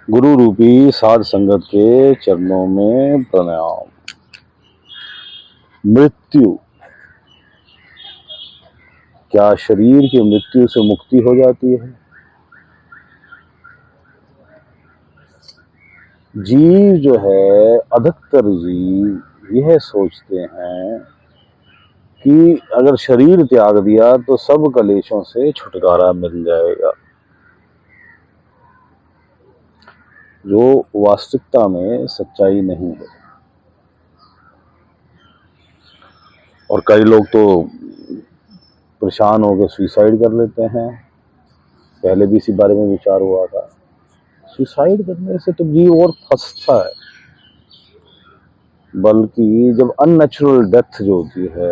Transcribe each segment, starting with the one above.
गुरु रूपी साध संगत के चरणों में प्रणाम। मृत्यु, क्या शरीर की मृत्यु से मुक्ति हो जाती है? जीव जो है, अधिकतर जीव यह सोचते हैं कि अगर शरीर त्याग दिया तो सब कलेशों से छुटकारा मिल जाएगा, जो वास्तविकता में सच्चाई नहीं है। और कई लोग तो परेशान होकर सुसाइड कर लेते हैं। पहले भी इसी बारे में विचार हुआ था। सुसाइड करने से तो जीव और फंसता है, बल्कि जब अननेचुरल डेथ जो होती है,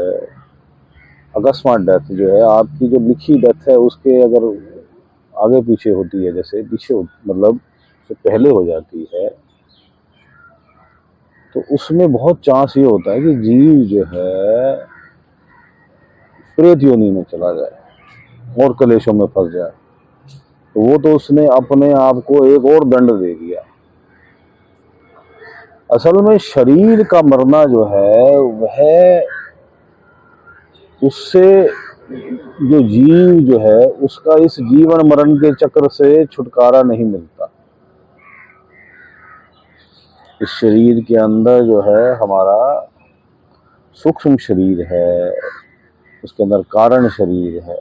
अकस्मात डेथ जो है, आपकी जो लिखी डेथ है उसके अगर आगे पीछे होती है, जैसे पीछे मतलब से पहले हो जाती है, तो उसमें बहुत चांस ये होता है कि जीव जो है प्रेत योनि में चला जाए और कलेशों में फंस जाए। तो वो तो उसने अपने आप को एक और दंड दे दिया। असल में शरीर का मरना जो है वह, उससे जो जीव जो है उसका इस जीवन मरण के चक्र से छुटकारा नहीं मिलता। इस शरीर के अंदर जो है हमारा सूक्ष्म शरीर है, उसके अंदर कारण शरीर है।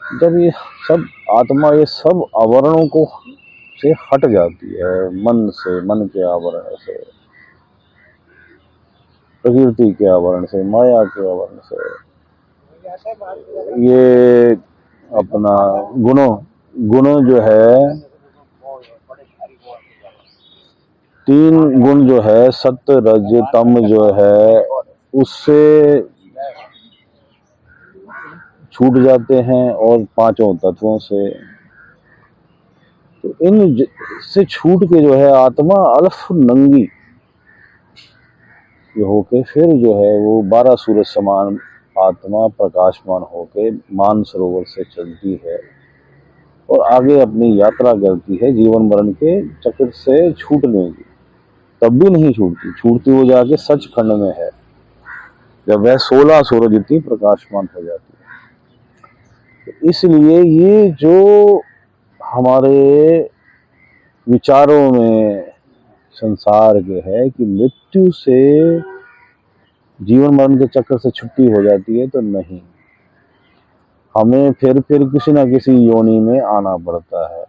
जब ये सब आत्मा ये सब आवरणों को से हट जाती है, मन से, मन के आवरण से, प्रकृति के आवरण से, माया के आवरण से, ये अपना गुणों जो है, तीन गुण जो है, सत्य रज तम जो है, उससे छूट जाते हैं और पांचों तत्वों से। तो इन से छूट के जो है आत्मा अल्फ नंगी होके फिर जो है वो 12 सूरज समान आत्मा प्रकाशमान होके मान सरोवर से चलती है और आगे अपनी यात्रा करती है जीवन मरण के चक्र से छूटने की। तब भी नहीं छूटती, छूटती वो जाके सचखंड में है, जब वह 16 सूरज इतनी प्रकाशमान हो जाती है। तो इसलिए ये जो हमारे विचारों में संसार के है कि मृत्यु से जीवन मरण के चक्कर से छुट्टी हो जाती है, तो नहीं, हमें फिर किसी ना किसी योनि में आना पड़ता है।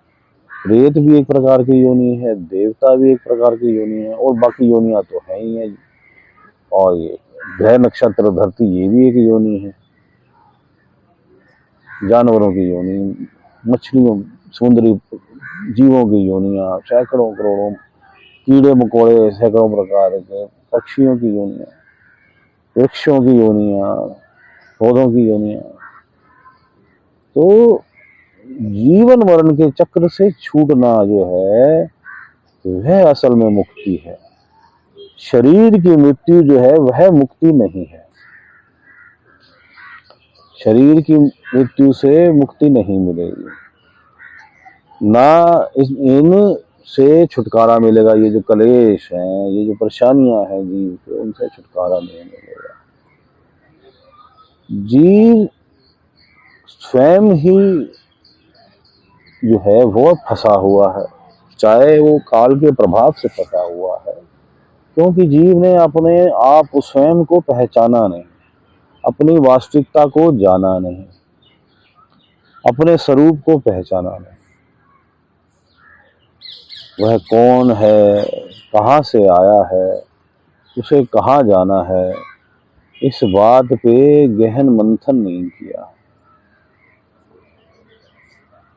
प्रेत भी एक प्रकार की योनि है, देवता भी एक प्रकार की योनि है, और बाकी योनियां तो है ही है। और ये ग्रह नक्षत्र धरती ये भी एक योनि है, जानवरों की योनि, मछलियों, समुद्री जीवों की योनियां सैकड़ों करोड़ों, कीड़े मकोड़े सैकड़ों प्रकार के, पक्षियों की योनियां, वृक्षों की योनियां, पौधों की योनियां। तो जीवन मरण के चक्र से छूटना जो है वह असल में मुक्ति है। शरीर की मृत्यु जो है वह मुक्ति नहीं है। शरीर की मृत्यु से मुक्ति नहीं मिलेगी, ना इन से छुटकारा मिलेगा। ये जो कलेश हैं, ये जो परेशानियां हैं जीव के, उनसे छुटकारा नहीं मिलेगा। जीव स्वयं ही जो है वो फंसा हुआ है, चाहे वो काल के प्रभाव से फंसा हुआ है, क्योंकि जीव ने अपने आप स्वयं को पहचाना नहीं, अपनी वास्तविकता को जाना नहीं, अपने स्वरूप को पहचाना नहीं। वह कौन है, कहाँ से आया है, उसे कहाँ जाना है, इस बात पे गहन मंथन नहीं किया।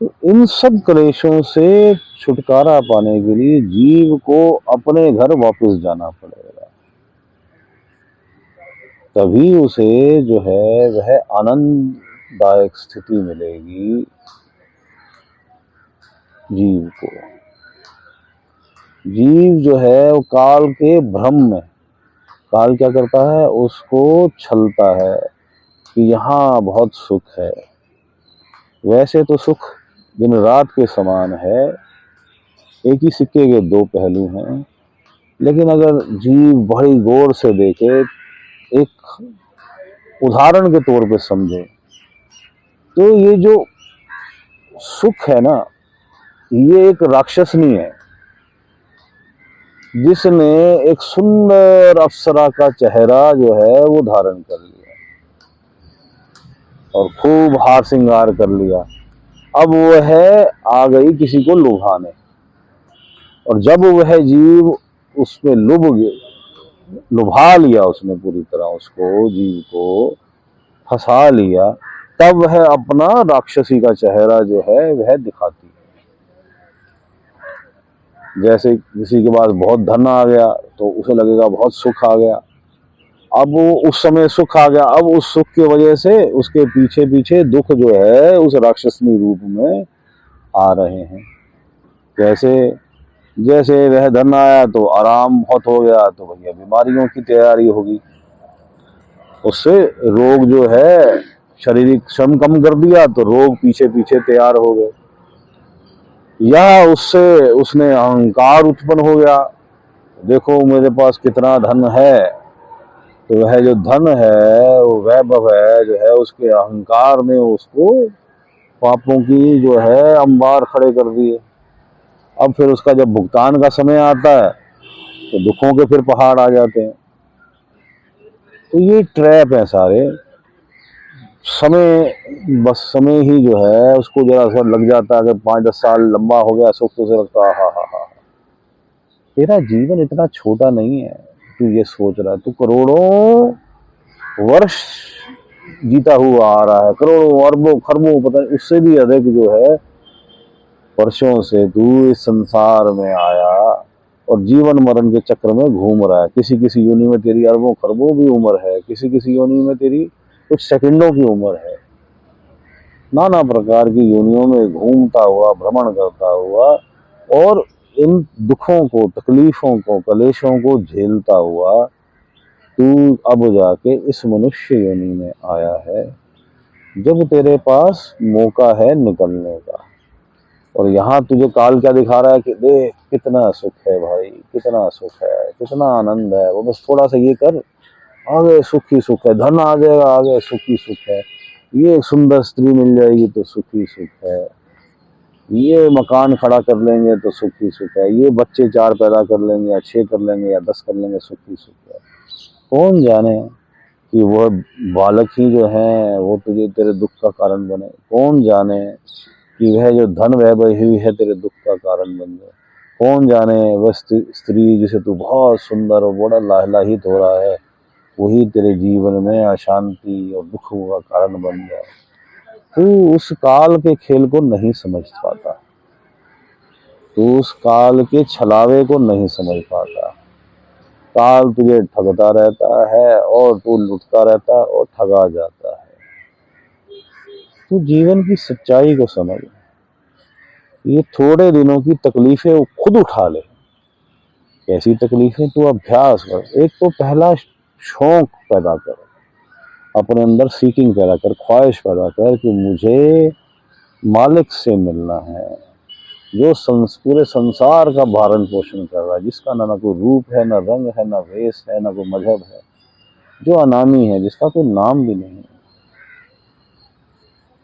तो इन सब क्लेशों से छुटकारा पाने के लिए जीव को अपने घर वापस जाना पड़ेगा, तभी उसे जो है वह आनंददायक स्थिति मिलेगी जीव को। जीव जो है वो काल के भ्रम में, काल क्या करता है, उसको छलता है कि यहाँ बहुत सुख है। वैसे तो सुख दिन रात के समान है, एक ही सिक्के के दो पहलू हैं। लेकिन अगर जीव बड़ी गौर से देखे, एक उदाहरण के तौर पे समझे, तो ये जो सुख है ना, ये एक राक्षसनी है जिसने एक सुंदर अप्सरा का चेहरा जो है वो धारण कर लिया और खूब हार श्रृंगार कर लिया। अब वह आ गई किसी को लुभाने, और जब वह जीव उसमें लुभा लिया, उसने पूरी तरह उसको, जीव को फंसा लिया, तब वह अपना राक्षसी का चेहरा जो है वह दिखाती है। जैसे किसी के पास बहुत धन आ गया तो उसे लगेगा बहुत सुख आ गया। अब वो उस समय सुख आ गया, अब उस सुख की वजह से उसके पीछे पीछे दुख जो है उस राक्षसनी रूप में आ रहे हैं। कैसे? जैसे वह धन आया तो आराम बहुत हो गया, तो भैया बीमारियों की तैयारी होगी, उससे रोग जो है, शारीरिक श्रम कम कर दिया तो रोग पीछे पीछे तैयार हो गए। या उससे उसने अहंकार उत्पन्न हो गया, देखो मेरे पास कितना धन है, तो वह जो धन है, वो वैभव है जो है, उसके अहंकार ने उसको पापों की जो है अंबार खड़े कर दिए। अब फिर उसका जब भुगतान का समय आता है तो दुखों के फिर पहाड़ आ जाते हैं। तो ये ट्रैप है सारे। समय, बस समय ही जो है उसको जरा सा लग जाता है, अगर 5-10 साल लंबा हो गया सुख, तो उसे लगता है हा, तेरा जीवन इतना छोटा नहीं है, तू ये सोच रहा है, तू करोड़ों वर्ष जीता हुआ आ रहा है, करोड़ों अरबों खरबों, पता नहीं उससे भी अधिक जो है वर्षों से तू इस संसार में आया और जीवन मरण के चक्र में घूम रहा है। किसी किसी योनि में तेरी अरबों खरबों भी उम्र है, किसी किसी योनि में तेरी कुछ सेकंडों की उम्र है। नाना प्रकार की योनियों में घूमता हुआ, भ्रमण करता हुआ, और इन दुखों को, तकलीफों को, कलेशों को झेलता हुआ तू अब जाके इस मनुष्य योनि में आया है, जब तेरे पास मौका है निकलने का। और यहाँ तुझे काल क्या दिखा रहा है कि देख कितना सुख है भाई, कितना सुख है, कितना आनंद है, वो बस थोड़ा सा ये कर, आगे सुख ही सुख है, धन आ जाएगा, आगे सुख ही सुख है, ये सुंदर स्त्री मिल जाएगी तो सुख ही सुख है, ये मकान खड़ा कर लेंगे तो सुख ही सुख है, ये बच्चे 4 पैदा कर लेंगे या 6 कर लेंगे या 10 कर लेंगे, सुख ही सुख है। कौन जाने कि वह बालक ही जो है वो तुझे तेरे दुख का कारण बने, कौन जाने कि वह जो धन वैभव हुई है तेरे दुख का कारण बन जाए, कौन जाने वह स्त्री जिसे तू बहुत सुंदर और बड़ा लाहित हो रहा है, वही तेरे जीवन में अशांति और दुख का कारण बन जाए। तू उस काल के खेल को नहीं समझ पाता, तू उस काल के छलावे को नहीं समझ पाता। काल तुझे ठगता रहता है और तू लुटता रहता है और ठगा जाता है। तू जीवन की सच्चाई को समझ, ये थोड़े दिनों की तकलीफें वो खुद उठा ले। कैसी तकलीफें? तू अभ्यास कर। एक तो पहला शौक पैदा कर, अपने अंदर सीकिंग पैदा कर, ख्वाहिश पैदा कर कि मुझे मालिक से मिलना है, जो पूरे संसार का भरण पोषण कर रहा है, जिसका ना कोई रूप है, ना रंग है, ना वेश है, ना कोई मजहब है, जो अनामी है, जिसका कोई नाम भी नहीं है।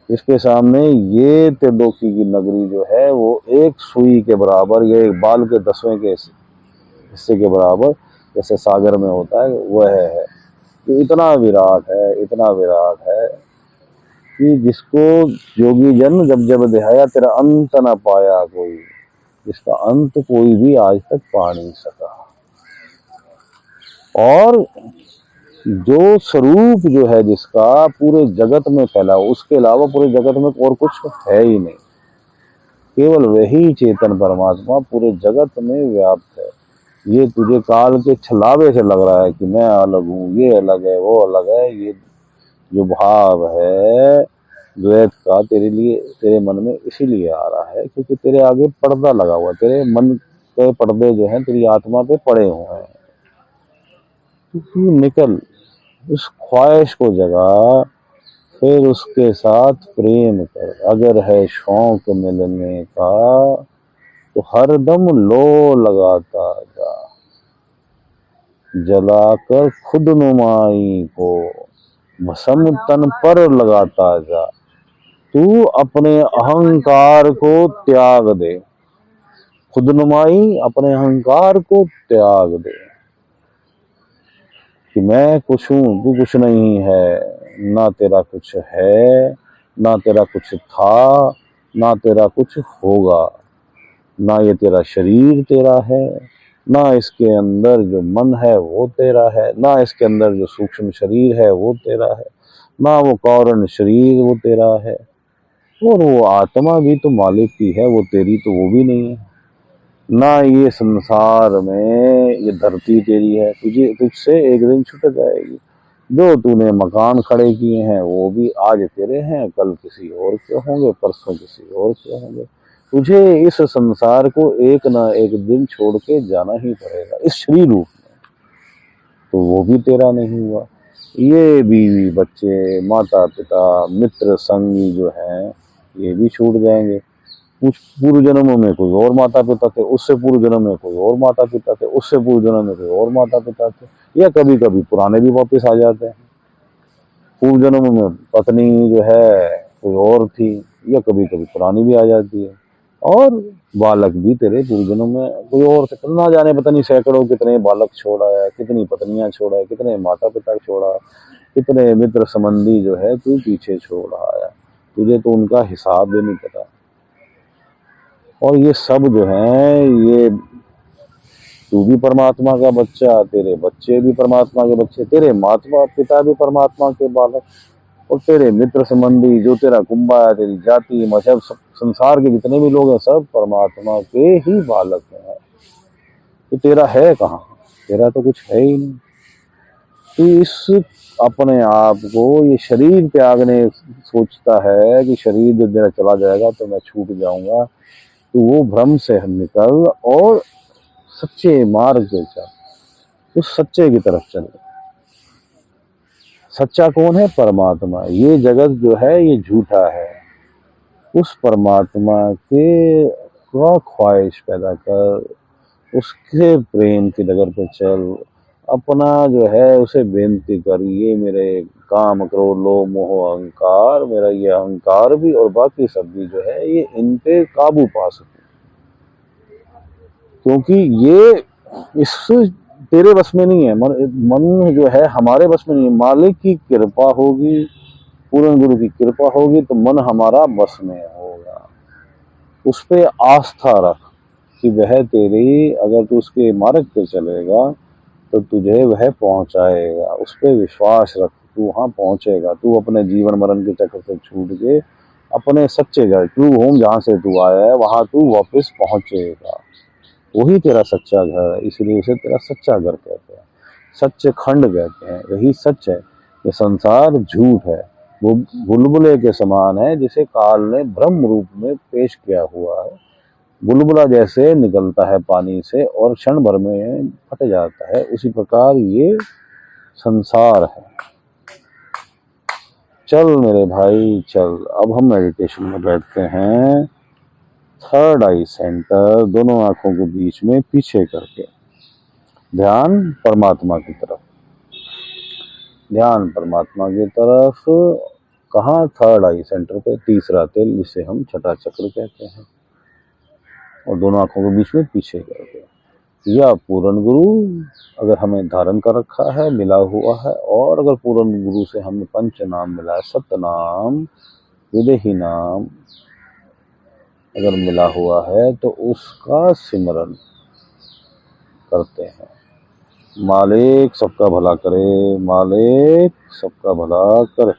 इसके सामने ये त्रिलोकी की नगरी जो है वो एक सुई के बराबर या एक बाल के 10वें के हिस्से के बराबर जैसे सागर में होता है वह है। तो इतना विराट है, इतना विराट है कि जिसको योगी जन जब जब दिखाया, तेरा अंत न पाया कोई, जिसका अंत कोई भी आज तक पा नहीं सका। और जो स्वरूप जो है जिसका पूरे जगत में फैला, उसके अलावा पूरे जगत में और कुछ है ही नहीं, केवल वही चेतन परमात्मा पूरे जगत में व्याप्त है। ये तुझे काल के छलावे से लग रहा है कि मैं अलग हूँ, ये अलग है, वो अलग है, ये जो भाव है द्वैत का तेरे लिए, तेरे मन में इसीलिए आ रहा है क्योंकि तेरे आगे पर्दा लगा हुआ है, तेरे मन के पर्दे जो हैं तेरी आत्मा पे पड़े हुए हैं। तू निकल, उस ख्वाहिश को जगा, फिर उसके साथ प्रेम कर। अगर है शौक मिलने का तो हरदम लो लगाता जा, जलाकर खुद नुमाई को भस्म तन पर लगाता जा। तू अपने अहंकार को त्याग दे, खुद नुमाई अपने अहंकार को त्याग दे कि मैं कुछ हूं, तू कुछ नहीं है, ना तेरा कुछ है, ना तेरा कुछ था, ना तेरा कुछ होगा, ना ये तेरा शरीर तेरा है, ना इसके अंदर जो मन है वो तेरा है, ना इसके अंदर जो सूक्ष्म शरीर है वो तेरा है, ना वो कारण शरीर वो तेरा है, और वो आत्मा भी तो मालिक की है, वो तेरी तो वो भी नहीं है। ना ये संसार में ये धरती तेरी है, तुझे तुझसे एक दिन छूट जाएगी। जो तूने मकान खड़े किए हैं वो भी आज तेरे हैं, कल किसी और के होंगे, परसों किसी और के होंगे। तुझे इस संसार को एक ना एक दिन छोड़ के जाना ही पड़ेगा, इस शरीर रूप में, तो वो भी तेरा नहीं हुआ। ये बीवी बच्चे माता पिता मित्र संगी जो हैं ये भी छूट जाएंगे। कुछ पूर्व जन्मों में कोई और माता पिता थे, उससे पूर्व जन्म में कोई और माता पिता थे, उससे पूर्व जन्म में कोई और माता पिता थे, या कभी कभी पुराने भी वापस आ जाते हैं। पूर्व जन्म में पत्नी जो है कोई और थी, या कभी कभी पुरानी भी आ जाती है, और बालक भी तेरे पूर्व जन्म में कोई और थे। ना जाने पता नहीं सैकड़ों कितने बालक छोड़ा है, कितनी पत्नियां छोड़ा है, कितने माता पिता छोड़ा है, कितने मित्र संबंधी जो है तू पीछे छोड़ रहा है, तुझे तो उनका हिसाब भी नहीं पता। और ये सब जो है ये तू भी परमात्मा का बच्चा, तेरे बच्चे भी परमात्मा के बच्चे, तेरे माता पिता भी परमात्मा के बालक, और तेरे मित्र संबंधी जो तेरा कुंबा है, तेरी जाति मजहब सब संसार के जितने भी लोग हैं सब परमात्मा के ही बालक हैं। तो तेरा है कहाँ? तेरा तो कुछ है ही नहीं। तो इस अपने आप को ये शरीर त्यागने सोचता है कि शरीर जब मेरा चला जाएगा तो मैं छूट जाऊंगा, तो वो भ्रम से निकल और सच्चे मार्ग पे चल, उस सच्चे की तरफ चल। सच्चा कौन है? परमात्मा। ये जगत जो है ये झूठा है। उस परमात्मा के का ख्वाहिश पैदा कर, उसके प्रेम की डगर पे चल, अपना जो है उसे बेनती कर, ये मेरे काम क्रोध लोभ मोह अहंकार, मेरा ये अहंकार भी और बाकी सब भी जो है ये इन पे काबू पा सके, क्योंकि ये इस तेरे बस में नहीं है। मन जो है हमारे बस में नहीं है। मालिक की कृपा होगी, पूर्ण गुरु की कृपा होगी तो मन हमारा बस में होगा। उस पे आस्था रख कि वह तेरी, अगर तू उसके मार्ग पे चलेगा तो तुझे वह पहुंचाएगा। उस पे विश्वास रख, तू वहां पहुंचेगा। तू अपने जीवन मरण के चक्कर से छूट के अपने सच्चे घर, ट्रू होम जहाँ से तू आया है वहां तू वापस पहुंचेगा। वही तेरा सच्चा घर है, इसलिए उसे तेरा सच्चा घर कहते हैं, सच्चे खंड कहते हैं। वही सच है। ये संसार झूठ है, वो बुलबुले के समान है जिसे काल ने ब्रह्म रूप में पेश किया हुआ है। बुलबुला जैसे निकलता है पानी से और क्षण भर में फट जाता है, उसी प्रकार ये संसार है। चल मेरे भाई चल, अब हम मेडिटेशन में बैठते हैं। थर्ड आई सेंटर, दोनों आंखों के बीच में पीछे करके ध्यान परमात्मा की तरफ, ध्यान परमात्मा की तरफ। कहाँ? थर्ड आई सेंटर पे, तीसरा तिल जिसे हम छठा चक्र कहते हैं, और दोनों आंखों के बीच में पीछे करके। या पूर्ण गुरु अगर हमें धारण कर रखा है, मिला हुआ है, और अगर पूर्ण गुरु से हमें पंच नाम मिला है, सतनाम विदेही नाम अगर मिला हुआ है तो उसका सिमरन करते हैं। मालिक सबका भला करे, मालिक सबका भला करे।